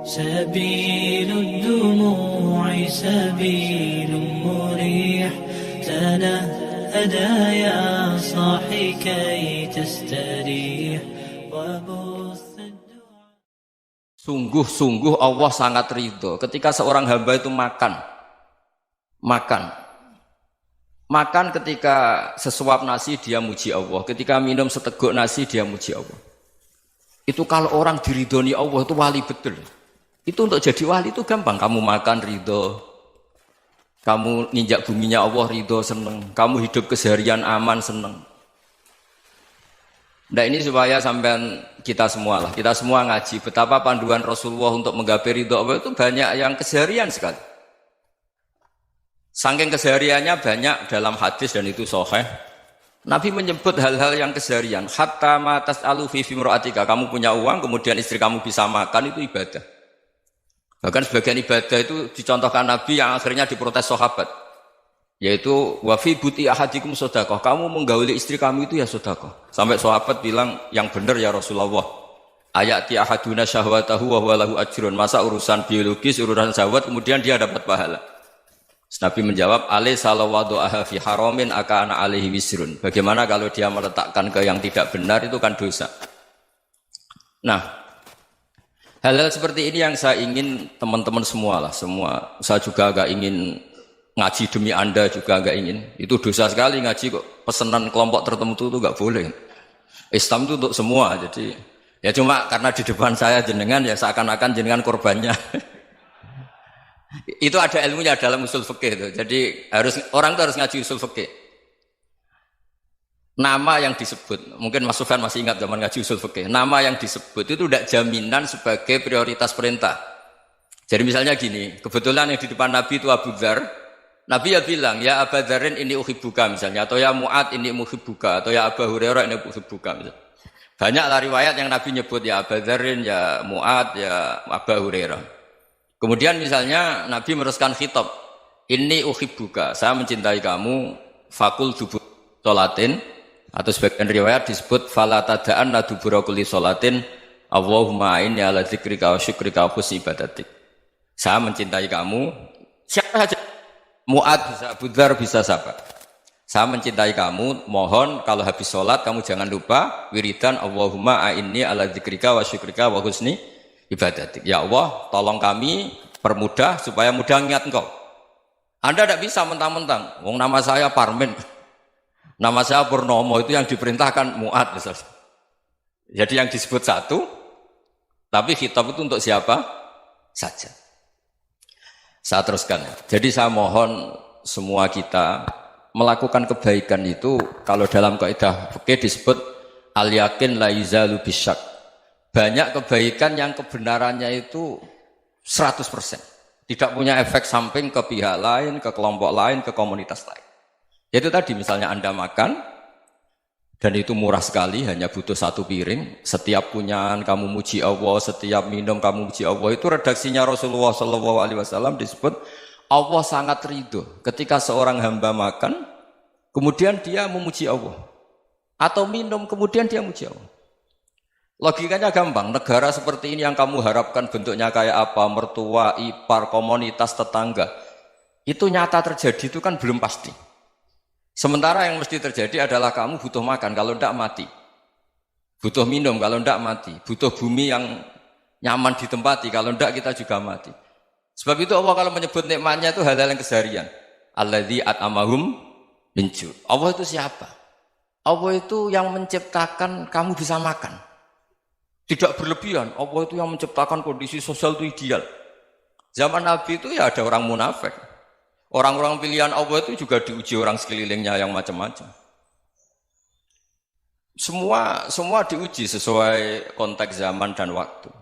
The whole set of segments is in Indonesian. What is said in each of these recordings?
سبيل الدموع سبيل مريح تنهدى يا صاحي كي تستريح وبث الدعاء. Sungguh-sungguh Allah sangat ridho ketika seorang hamba itu makan ketika sesuap nasi dia muji Allah, ketika minum seteguk nasi dia muji Allah. Itu kalau orang diridhoni Allah itu wali betul. Itu untuk jadi wali itu gampang. Kamu makan ridho, kamu nginjak buminya Allah ridho seneng, kamu hidup keseharian aman seneng. Nah ini supaya sampean kita semua ngaji betapa panduan Rasulullah untuk menggapai ridho Allah itu banyak yang keseharian sekali. Saking kesehariannya banyak dalam hadis dan itu sahih. Nabi menyebut hal-hal yang keseharian. Hatta ma tas'alu fi imra'atika, kamu punya uang kemudian istri kamu bisa makan itu ibadah. Bahkan sebagian ibadah itu dicontohkan Nabi yang akhirnya diprotes sahabat. Yaitu wa fi buti ahadikum sedekah, kamu menggauli istri kamu itu ya sedekah. Sampai sahabat bilang yang benar ya Rasulullah. Ayati ahaduna syahwatahu wa huwa lahu ajrun. Masa urusan biologis, urusan syahwat kemudian dia dapat pahala. Nabi menjawab, alaysa lawadu'aha fi haramin akana alaihi wisrun. Bagaimana kalau dia meletakkan ke yang tidak benar itu kan dosa. Nah, hal-hal seperti ini yang saya ingin teman-teman semua. Saya juga agak ingin ngaji demi Anda juga agak ingin. Itu dosa sekali ngaji kok pesanan kelompok tertentu itu enggak boleh. Islam itu untuk semua. Jadi ya cuma karena di depan saya jenengan ya seakan-akan jenengan korbannya. Itu ada ilmunya dalam usul fikih itu. Jadi orang itu harus ngaji usul fikih. Nama yang disebut, mungkin Mas Sufyan masih ingat zaman ngaji usul fikih. Nama yang disebut itu tidak jaminan sebagai prioritas perintah. Jadi misalnya gini, kebetulan yang di depan Nabi itu Abu Dzar. Nabi ya bilang, ya Abu Dzarin ini uhibbuka misalnya, atau ya Mu'ad ini uhibbuka, atau ya Abu Hurairah ini uhibbuka misalnya. Banyaklah riwayat yang Nabi nyebut ya Abu Dzarin, ya Mu'ad, ya Abu Hurairah. Kemudian misalnya Nabi meneruskan khitab, ini uhibbuka, saya mencintai kamu, fakul dubur sholatin, atau sebagian riwayat disebut fala tada'anna dubura kulli sholatin, Allahumma inni ala dzikrika wa syukrika wa husni ibadatik. Saya mencintai kamu, siapa saja, Mu'ad bisa, Abu Dzar bisa siapa. Saya mencintai kamu, mohon kalau habis sholat kamu jangan lupa wiridan Allahumma inni ala dzikrika wa syukrika wa husni ibadatik. Ya Allah, tolong kami permudah supaya mudah ingat engkau. Anda tidak bisa mentang-mentang, wong nama saya Parmin, nama saya Purnomo, itu yang diperintahkan Mu'ad misalnya. Jadi yang disebut satu, tapi khitab itu untuk siapa saja. Saya teruskan. Jadi saya mohon semua kita melakukan kebaikan itu, kalau dalam kaidah fikih disebut al-yakin la yuzalu bisyak. Banyak kebaikan yang kebenarannya itu 100%. Tidak punya efek samping ke pihak lain, ke kelompok lain, ke komunitas lain. Itu tadi misalnya Anda makan, dan itu murah sekali, hanya butuh satu piring. Setiap punyaan kamu muji Allah, setiap minum kamu muji Allah. Itu redaksinya Rasulullah SAW disebut, Allah sangat ridho ketika seorang hamba makan, kemudian dia memuji Allah. Atau minum, kemudian dia muji Allah. Logikanya gampang, negara seperti ini yang kamu harapkan bentuknya kayak apa, mertua, ipar, komunitas, tetangga, itu nyata terjadi itu kan belum pasti. Sementara yang mesti terjadi adalah kamu butuh makan, kalau tidak mati. Butuh minum, kalau tidak mati. Butuh bumi yang nyaman ditempati, kalau tidak kita juga mati. Sebab itu Allah kalau menyebut nikmatnya itu hal-hal yang keseharian. Alladzi at'amahum min ju'. Allah itu siapa? Allah itu yang menciptakan kamu bisa makan. Tidak berlebihan, Allah itu yang menciptakan kondisi sosial itu ideal. Zaman Nabi itu ya ada orang munafik. Orang-orang pilihan Allah itu juga diuji orang sekelilingnya yang macam-macam. Semua diuji sesuai konteks zaman dan waktu.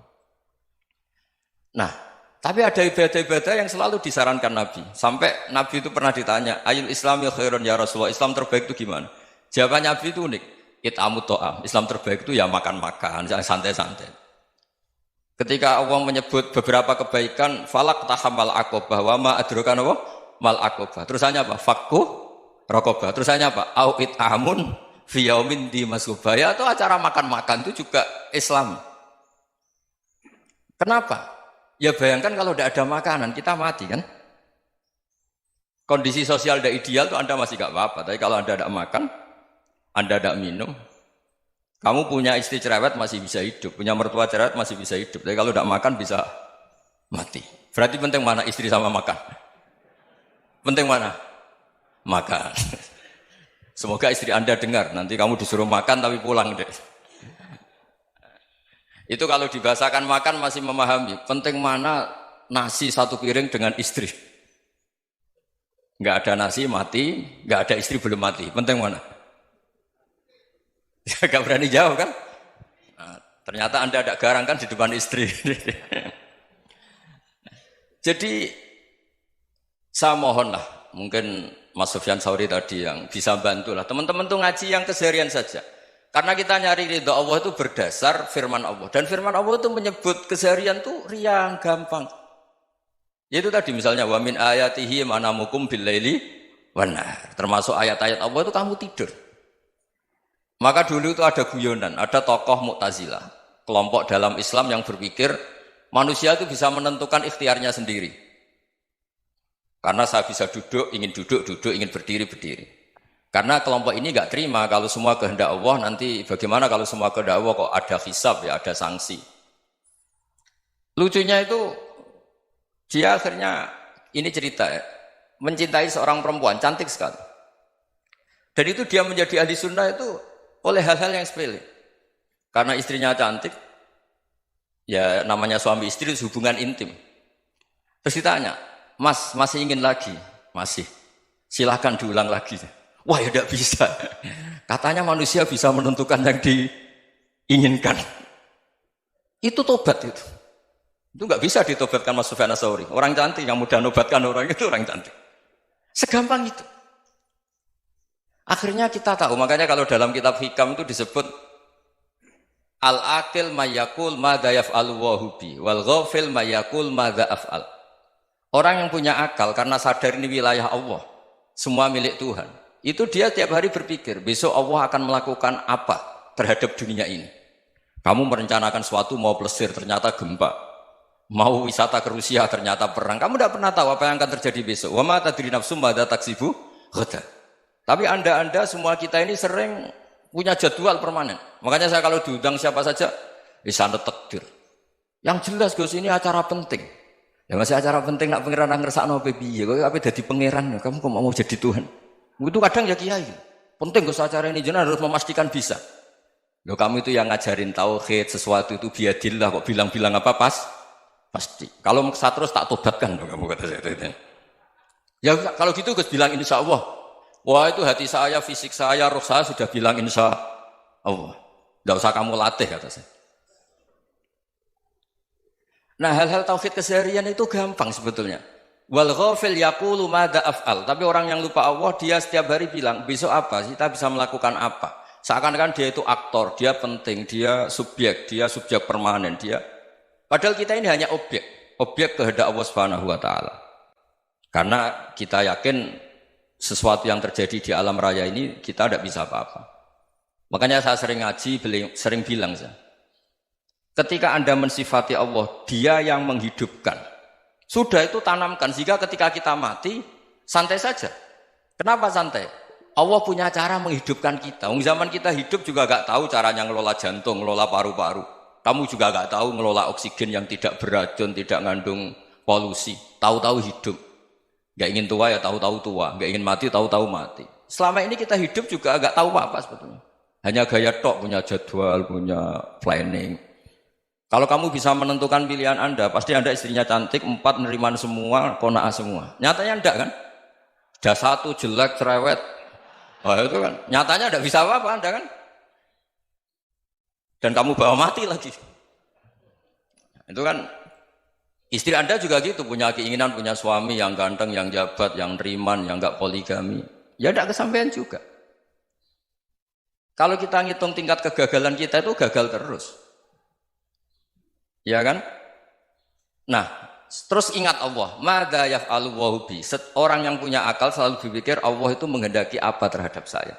Nah, tapi ada ibadah-ibadah yang selalu disarankan Nabi. Sampai Nabi itu pernah ditanya, ayul islami khairun ya Rasulullah, Islam terbaik itu gimana? Jawaban Nabi itu unik. It'amut to'am, Islam terbaik itu ya makan-makan, santai-santai. Ketika Allah menyebut beberapa kebaikan, falak tahamal aqobah, wa ma adrokan apa? Mal aqobah. Terusannya apa? Fakku rokobah. Terusannya apa? Au it'amun fi yaumin di masubaya, atau acara makan-makan itu juga Islam. Kenapa? Ya bayangkan kalau tidak ada makanan, kita mati kan? Kondisi sosial tidak ideal tuh Anda masih gak apa-apa. Tapi kalau Anda tidak makan, Anda tidak minum, kamu punya istri cerewet masih bisa hidup, punya mertua cerewet masih bisa hidup. Tapi kalau tidak makan bisa mati. Berarti penting mana istri sama makan? Penting mana? Makan. Semoga istri Anda dengar. Nanti kamu disuruh makan tapi pulang deh. Itu kalau dibahasakan makan masih memahami. Penting mana nasi satu piring dengan istri. Nggak ada nasi mati, nggak ada istri belum mati. Penting mana? Ya, gak berani jawab kan? Nah, ternyata Anda ada garang kan di depan istri. Jadi saya mohonlah, mungkin Mas Sufyan Sauri tadi yang bisa bantulah. Teman-teman tuh ngaji yang keseharian saja. Karena kita nyari ridha Allah itu berdasar firman Allah. Dan firman Allah itu menyebut keseharian tuh riang, gampang. Yaitu tadi misalnya wa min ayatihi manamukum bil-laili wan-nahar. Termasuk ayat-ayat Allah itu kamu tidur. Maka dulu itu ada guyonan, ada tokoh Mu'tazilah, kelompok dalam Islam yang berpikir manusia itu bisa menentukan ikhtiarnya sendiri. Karena saya bisa duduk, ingin duduk, ingin berdiri, berdiri. Karena kelompok ini nggak terima kalau semua kehendak Allah, nanti bagaimana kalau semua kehendak Allah kok ada hisab ya, ada sanksi. Lucunya itu dia akhirnya, ini cerita ya, mencintai seorang perempuan, cantik sekali. Dan itu dia menjadi ahli sunnah itu oleh hal-hal yang sepele. Karena istrinya cantik, ya namanya suami istri hubungan intim. Terus ditanya, Mas, masih ingin lagi? Masih. Silahkan diulang lagi. Wah ya tidak bisa. Katanya manusia bisa menentukan yang diinginkan. Itu tobat itu. Itu nggak bisa ditobatkan Mas Sufyan Ats-Tsauri. Orang cantik yang mudah nobatkan orang itu orang cantik. Segampang itu. Akhirnya kita tahu, makanya kalau dalam kitab Hikam itu disebut al-aqil mayyakul madza yaf'alu wa hubi wal ghafil mayyakul madza af'al. Orang yang punya akal karena sadar ini wilayah Allah, semua milik Tuhan. Itu dia tiap hari berpikir, besok Allah akan melakukan apa terhadap dunia ini. Kamu merencanakan sesuatu mau plesir, ternyata gempa. Mau wisata ke Rusia, ternyata perang. Kamu tidak pernah tahu apa yang akan terjadi besok. Wa ma tadri nafsum madza taksibu ghadan. Tapi anda semua kita ini sering punya jadwal permanen. Makanya saya kalau diundang siapa saja, sana takdir. Yang jelas Gus ini acara penting. Ya masih acara penting nak pangeran ngersakno piye? Kok ape dadi pangeran? Kamu kok mau jadi Tuhan? Itu kadang ya kiai. Penting Gus acara ini jenengan harus memastikan bisa. Loh kamu itu yang ngajarin tauhid, sesuatu itu biadillah kok bilang-bilang apa pasti. Kalau saya terus tak tobatkan kamu kata saya. Ya kalau gitu Gus bilang insya Allah. Wah itu hati saya, fisik saya, roh saya sudah bilang insya Allah. Tidak usah kamu latih kata saya. Nah hal-hal tauhid keseharian itu gampang sebetulnya. Wal ghafil yaqulu madza af'al. Tapi orang yang lupa Allah dia setiap hari bilang besok apa? Kita bisa melakukan apa? Seakan-akan dia itu aktor, dia penting, dia subjek permanen, dia. Padahal kita ini hanya objek kehendak Allah Subhanahu wa taala. Karena kita yakin sesuatu yang terjadi di alam raya ini kita tidak bisa apa-apa. Makanya saya sering ngaji, sering bilang saya. Ketika Anda mensifati Allah, Dia yang menghidupkan. Sudah itu tanamkan sehingga ketika kita mati santai saja. Kenapa santai? Allah punya cara menghidupkan kita. Zaman kita hidup juga gak tahu caranya ngelola jantung, ngelola paru-paru. Kamu juga gak tahu ngelola oksigen yang tidak beracun, tidak ngandung polusi. Tahu-tahu hidup. Gak ingin tua ya tahu-tahu tua. Gak ingin mati tahu-tahu mati. Selama ini kita hidup juga gak tahu apa-apa sebetulnya. Hanya gaya tok, punya jadwal, punya planning. Kalau kamu bisa menentukan pilihan Anda, pasti Anda istrinya cantik, 4 neriman semua, kona'ah semua. Nyatanya enggak kan? Ada 1 jelek, cerewet. Oh itu kan, nyatanya enggak bisa apa-apa Anda kan? Dan kamu bawa mati lagi. Itu kan, istri Anda juga gitu, punya keinginan, punya suami yang ganteng, yang jabat, yang neriman, yang enggak poligami. Ya enggak kesampaian juga. Kalau kita ngitung tingkat kegagalan kita itu gagal terus. Ya kan? Nah, terus ingat Allah. Madza yaf'alu wa hubi. Orang yang punya akal selalu berpikir Allah itu menghendaki apa terhadap saya.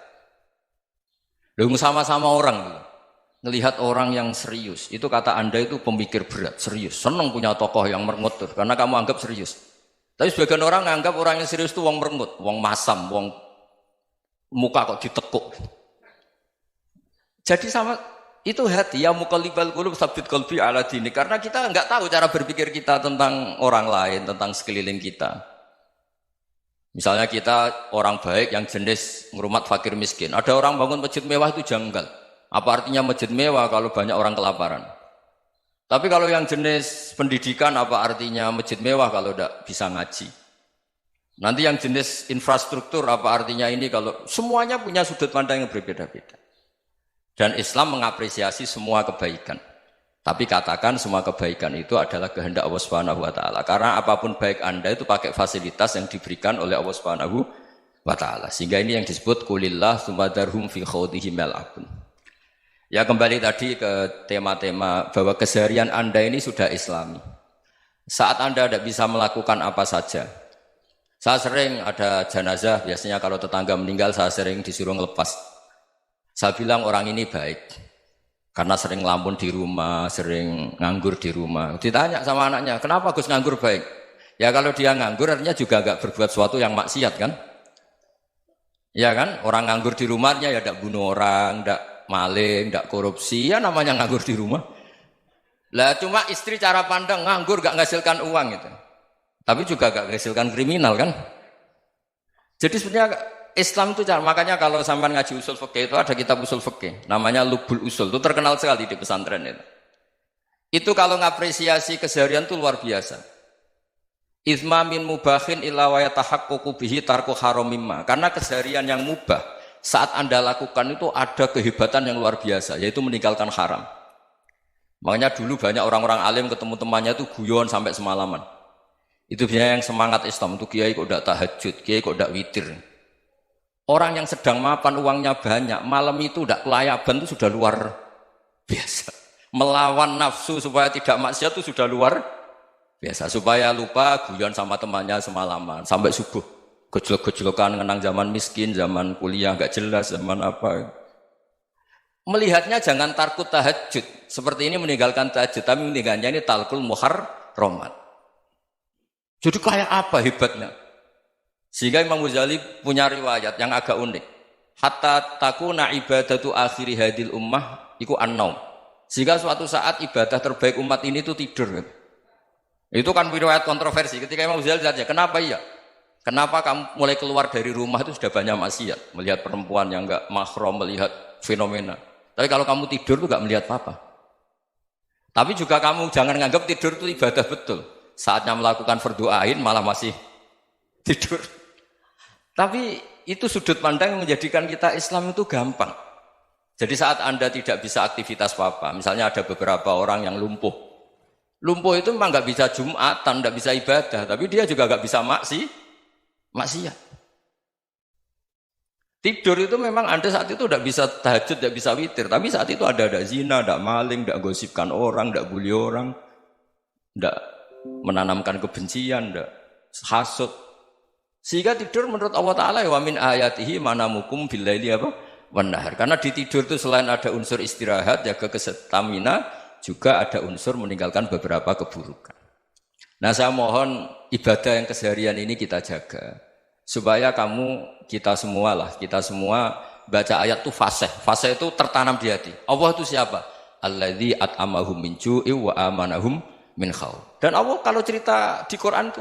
Loh sama-sama orang. ngelihat orang yang serius, itu kata Anda itu pemikir berat, serius. Senang punya tokoh yang merengut tuh, karena kamu anggap serius. Tapi sebagian orang nganggap orang yang serius itu wong merengut, wong masam, wong muka kok ditekuk. Jadi sama itu hati ya muqallibal qulub tsabbit qalbi ala dini, karena kita enggak tahu cara berpikir kita tentang orang lain, tentang sekeliling kita. Misalnya kita orang baik yang jenis ngrumat fakir miskin. Ada orang bangun masjid mewah itu janggal. Apa artinya masjid mewah kalau banyak orang kelaparan? Tapi kalau yang jenis pendidikan apa artinya masjid mewah kalau tidak bisa ngaji? Nanti yang jenis infrastruktur apa artinya ini kalau semuanya punya sudut pandang yang berbeda-beda. Dan Islam mengapresiasi semua kebaikan. Tapi katakan semua kebaikan itu adalah kehendak Allah Subhanahu wa taala. Karena apapun baik Anda itu pakai fasilitas yang diberikan oleh Allah Subhanahu wa taala. Sehingga ini yang disebut kulillah sumadarhum fi khawdihim yal'abun. Ya kembali tadi ke tema-tema bahwa keseharian Anda ini sudah Islami. Saat Anda tidak bisa melakukan apa saja. Saya sering ada jenazah, biasanya kalau tetangga meninggal saya sering disuruh ngelepas. Saya bilang orang ini baik. Karena sering ngelamun di rumah, sering nganggur di rumah. Ditanya sama anaknya, kenapa Gus nganggur baik? Ya kalau dia nganggur artinya juga enggak berbuat sesuatu yang maksiat kan? Ya kan? Orang nganggur di rumahnya ya tidak bunuh orang, tidak maling, tidak korupsi, ya namanya nganggur di rumah. Lah cuma istri cara pandang nganggur enggak menghasilkan uang gitu. Tapi juga enggak menghasilkan kriminal kan? Jadi sebenarnya Islam itu makanya kalau sampai ngaji usul fikih itu ada kitab usul fikih namanya Lubul Usul, itu terkenal sekali di pesantren itu. Itu kalau ngapresiasi keseharian itu luar biasa. Itsma min mubahin illa wa yatahaqqaqu bihi tarku haramimma. Karena keseharian yang mubah saat Anda lakukan itu ada kehebatan yang luar biasa, yaitu meninggalkan haram. Makanya dulu banyak orang-orang alim ketemu temannya itu guyon sampai semalaman. Itu biasanya yang semangat Islam itu kiai kok tidak tahajud, kiai kok tidak witir. Orang yang sedang mapan uangnya banyak, malam itu tidak kelayaban itu sudah luar biasa. Melawan nafsu supaya tidak maksiat itu sudah luar biasa. Supaya lupa guyon sama temannya semalaman sampai subuh. Gejolak-gejolokan ngenang zaman miskin, zaman kuliah nggak jelas, zaman apa. Melihatnya jangan takut tahajud. Seperti ini meninggalkan tahajud, tapi meninggalnya ini talqul muharramat. Jadi kayak apa hebatnya? Sehingga Imam Ghazali punya riwayat yang agak unik. Hatta takuna ibadatu akhiri hadil ummah iku an-naum. Sehingga suatu saat ibadah terbaik umat ini itu tidur. Itu kan riwayat kontroversi. Ketika Imam Ghazali ditanya, kenapa iya? Kenapa kamu mulai keluar dari rumah itu sudah banyak maksiat? Melihat perempuan yang enggak mahram, melihat fenomena. Tapi kalau kamu tidur itu enggak melihat apa-apa. Tapi juga kamu jangan menganggap tidur itu ibadah betul. Saatnya melakukan fardu ain malah masih tidur. Tapi itu sudut pandang yang menjadikan kita Islam itu gampang. Jadi saat Anda tidak bisa aktivitas apa-apa, misalnya ada beberapa orang yang lumpuh. Lumpuh itu memang nggak bisa Jumatan, nggak bisa ibadah, tapi dia juga nggak bisa maksiat. Tidur itu memang Anda saat itu tidak bisa tahajud, tidak bisa witir, tapi saat itu ada zina, ada maling, tidak gosipkan orang, tidak bully orang, tidak menanamkan kebencian, tidak hasud. Sehingga tidur menurut Allah Ta'ala wa min ayatihi manamukum billaili apa? Wan-nahar. Karena di tidur itu selain ada unsur istirahat, jaga kestamina, juga ada unsur meninggalkan beberapa keburukan. Nah saya mohon ibadah yang keseharian ini kita jaga. Supaya kita semua baca ayat itu fasih. Fasih itu tertanam di hati. Allah itu siapa? Alladzi at'amahum min ju'i wa amanahum min khauf. Dan Allah kalau cerita di Quran itu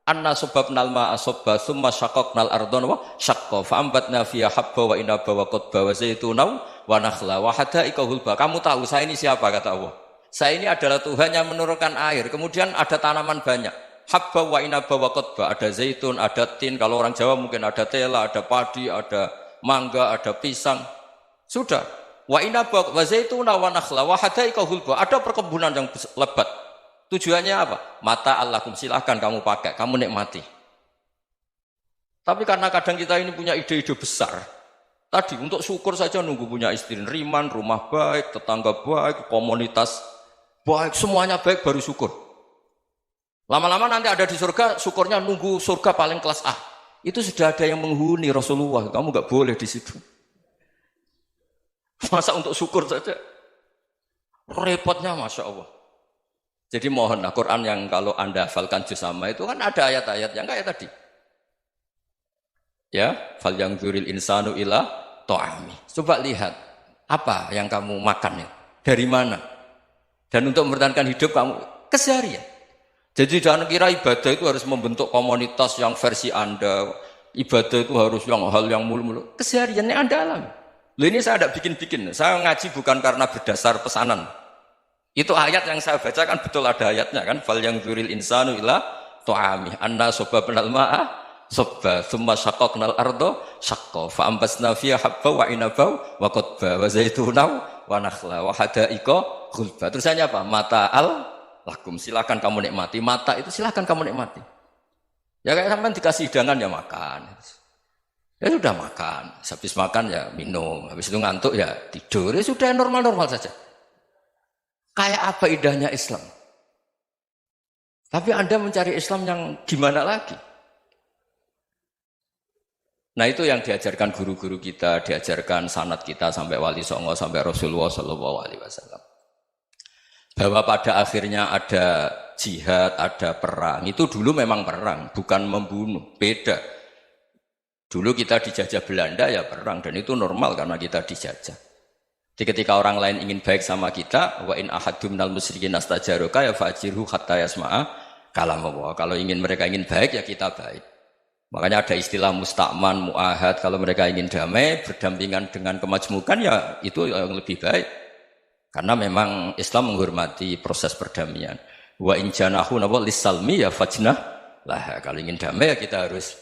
anna sababnal ma'a sabba tsumma syaqqaqnal ardha wa syaqqa fa ambatna fiha habba wa inaba wa qadba wa zaituna wa nakhla wa hadaika hulba. Kamu tahu saya ini siapa kata Allah? Saya ini adalah Tuhan yang menurunkan air, kemudian ada tanaman banyak. Habba wa inaba wa qadba, ada zaitun, ada tin, kalau orang Jawa mungkin ada tela, ada padi, ada mangga, ada pisang. Sudah. Wa inaba wa zaituna wa nakhla wa hadaika hulba. Ada perkebunan yang lebat. Tujuannya apa? Mata Allahkum, silahkan kamu pakai, kamu nikmati. Tapi karena kadang kita ini punya ide-ide besar. Tadi untuk syukur saja nunggu punya istri riman, rumah baik, tetangga baik, komunitas baik, semuanya baik baru syukur. Lama-lama nanti ada di surga, syukurnya nunggu surga paling kelas A. Itu sudah ada yang menghuni Rasulullah, kamu enggak boleh di situ. Masa untuk syukur saja? Repotnya Masya Allah. Jadi mohon Quran yang kalau Anda hafalkan juz amma itu kan ada ayat-ayat yang kayak tadi. Ya, fal yang dzuril insanu ila ta'ami. Coba lihat apa yang kamu makan ya? Dari mana? Dan untuk mempertahankan hidup kamu keseharian. Jadi jangan kira ibadah itu harus membentuk komunitas yang versi Anda. Ibadah itu harus yang hal yang mulu-mulu. Kesehariannya Anda alami. Loh ini saya tidak bikin-bikin. Saya ngaji bukan karena berdasar pesanan. Itu ayat yang saya baca kan betul ada ayatnya kan. Fal yang dzuril insanu ila ta'ami. Anna sobabnal ma'a sobba. Thumma syaqaqnal ardo syaqqa. Fa'ambasna fiha habba wa inabau wa qodba. Wa zaitunau wa nakhla wa hadaika khulba. Terusannya apa? Mata'al lakum. Silakan kamu nikmati. Mata itu silakan kamu nikmati. Ya kayak sampai dikasih hidangan ya makan. Ya sudah makan. Habis makan ya minum. Habis itu ngantuk ya tidur. Ya sudah normal-normal saja. Kayak apa indahnya Islam. Tapi Anda mencari Islam yang gimana lagi? Nah itu yang diajarkan guru-guru kita, diajarkan sanad kita sampai Wali Songo, sampai Rasulullah SAW. Bahwa pada akhirnya ada jihad, ada perang. Itu dulu memang perang, bukan membunuh. Beda. Dulu kita dijajah Belanda ya perang, dan itu normal karena kita dijajah. Jadi ketika orang lain ingin baik sama kita, wa in ahadum minal musyrikin astajaruka ya fajirhu hatta yasma'a kalam Allah. Kalau mereka ingin baik ya kita baik. Makanya ada istilah musta'man, mu'ahad. Kalau mereka ingin damai, berdampingan dengan kemajmukan ya itu yang lebih baik. Karena memang Islam menghormati proses perdamaian. Wa in janahu lis-salmi ya fajnah lah. Kalau ingin damai ya kita harus